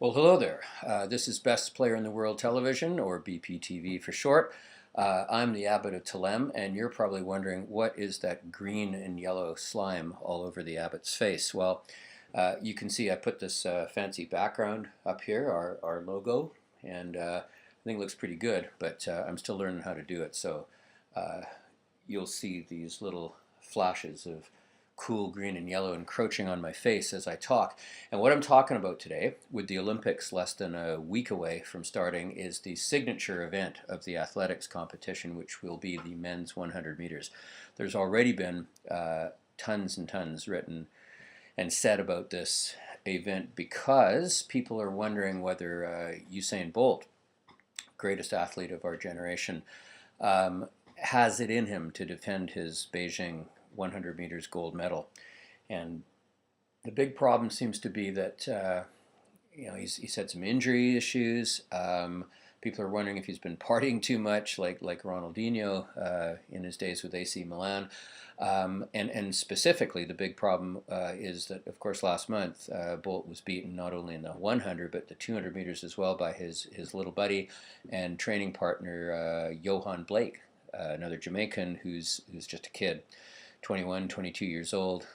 Well, hello there. This is Best Player in the World Television, or BPTV for short. I'm the Abbot of Telem, and you're probably wondering what is that green and yellow slime all over the Abbot's face? Well, you can see I put this fancy background up here, our logo, and I think it looks pretty good, but I'm still learning how to do it. So you'll see these little flashes of cool green and yellow encroaching on my face as I talk. And what I'm talking about today, with the Olympics less than a week away from starting, is the signature event of the athletics competition, which will be the men's 100 meters. There's already been tons and tons written and said about this event because people are wondering whether Usain Bolt, greatest athlete of our generation, has it in him to defend his Beijing 100 meters gold medal. And the big problem seems to be that he's had some injury issues. People are wondering if he's been partying too much, like Ronaldinho in his days with AC Milan. And specifically, the big problem is that, of course, last month Bolt was beaten not only in the 100 but the 200 meters as well by his little buddy and training partner Johan Blake, another Jamaican who's just a kid. 21, 22 years old.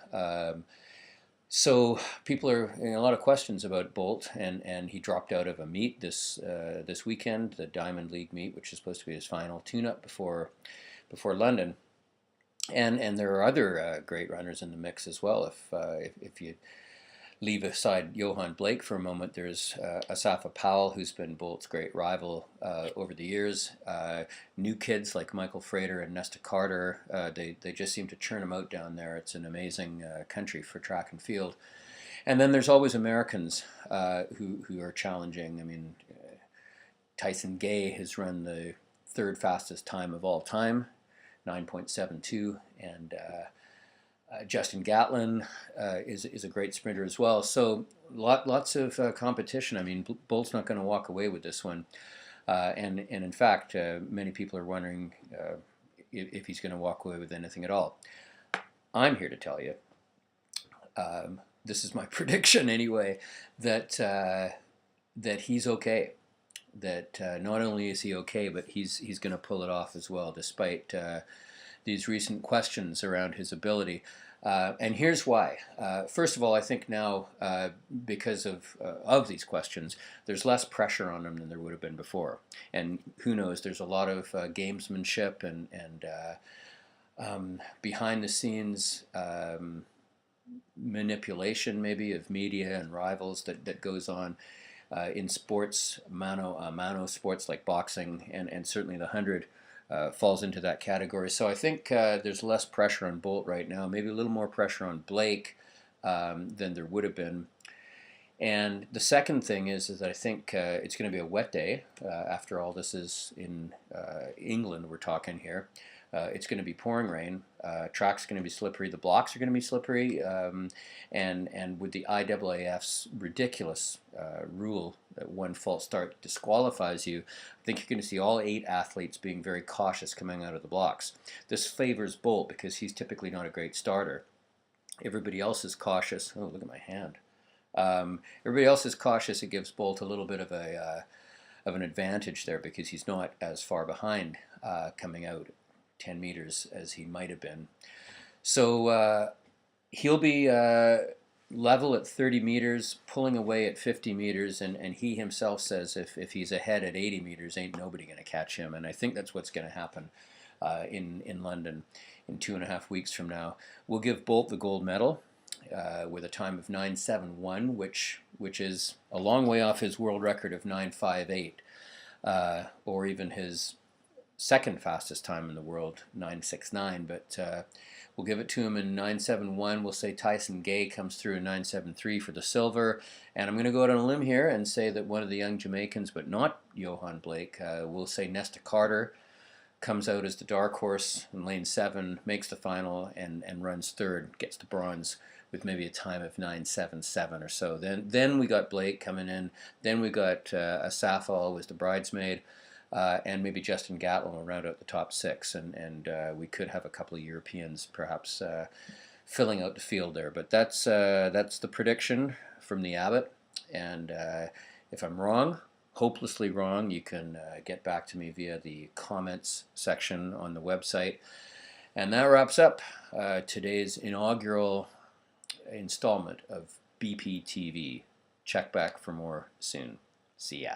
So people are a lot of questions about Bolt, and he dropped out of a meet this weekend, the Diamond League meet, which is supposed to be his final tune-up before London. And there are other great runners in the mix as well. If you leave aside Johan Blake for a moment, there's Asafa Powell, who's been Bolt's great rival over the years. New kids like Michael Frater and Nesta Carter, they just seem to churn them out down there. It's an amazing country for track and field. And then there's always Americans who are challenging. I mean, Tyson Gay has run the third fastest time of all time, 9.72, and Justin Gatlin is a great sprinter as well. So lots of competition. I mean, Bolt's not going to walk away with this one. And in fact, many people are wondering if he's going to walk away with anything at all. I'm here to tell you, this is my prediction anyway, that he's okay. That not only is he okay, but he's going to pull it off as well, despite these recent questions around his ability. And here's why. First of all, I think now, because of these questions, there's less pressure on him than there would have been before. And who knows, there's a lot of gamesmanship and behind the scenes manipulation maybe of media and rivals that goes on in sports, mano sports like boxing, and certainly the 100 falls into that category. So I think there's less pressure on Bolt right now, maybe a little more pressure on Blake than there would have been. And the second thing is that I think it's going to be a wet day. After all, this is in England we're talking here. It's going to be pouring rain. Track's going to be slippery. The blocks are going to be slippery. And with the IAAF's ridiculous rule that one false start disqualifies you, I think you're going to see all 8 athletes being very cautious coming out of the blocks. This favors Bolt because he's typically not a great starter. Everybody else is cautious. Oh, look at my hand. Everybody else is cautious. It gives Bolt a little bit of an advantage there because he's not as far behind coming out 10 meters as he might have been. So he'll be level at 30 meters, pulling away at 50 meters, and he himself says if he's ahead at 80 meters, ain't nobody going to catch him. And I think that's what's going to happen in London in 2.5 weeks from now. We'll give Bolt the gold medal with a time of 9.71, which is a long way off his world record of 9.58, or even his second fastest time in the world, 9.69, but we'll give it to him in 9.71. We'll say Tyson Gay comes through in 9.73 for the silver, and I'm going to go out on a limb here and say that one of the young Jamaicans, but not Johan Blake, we'll say Nesta Carter comes out as the dark horse in lane 7, makes the final, and runs third, gets the bronze with maybe a time of 9.77 or so. Then we got Blake coming in, then we got Asafa, always the bridesmaid, and maybe Justin Gatlin will round out the top 6, and we could have a couple of Europeans perhaps filling out the field there. But that's the prediction from the Abbot, and If I'm wrong, hopelessly wrong, you can get back to me via the comments section on the website. And that wraps up today's inaugural installment of BPTV. Check back for more soon. See ya.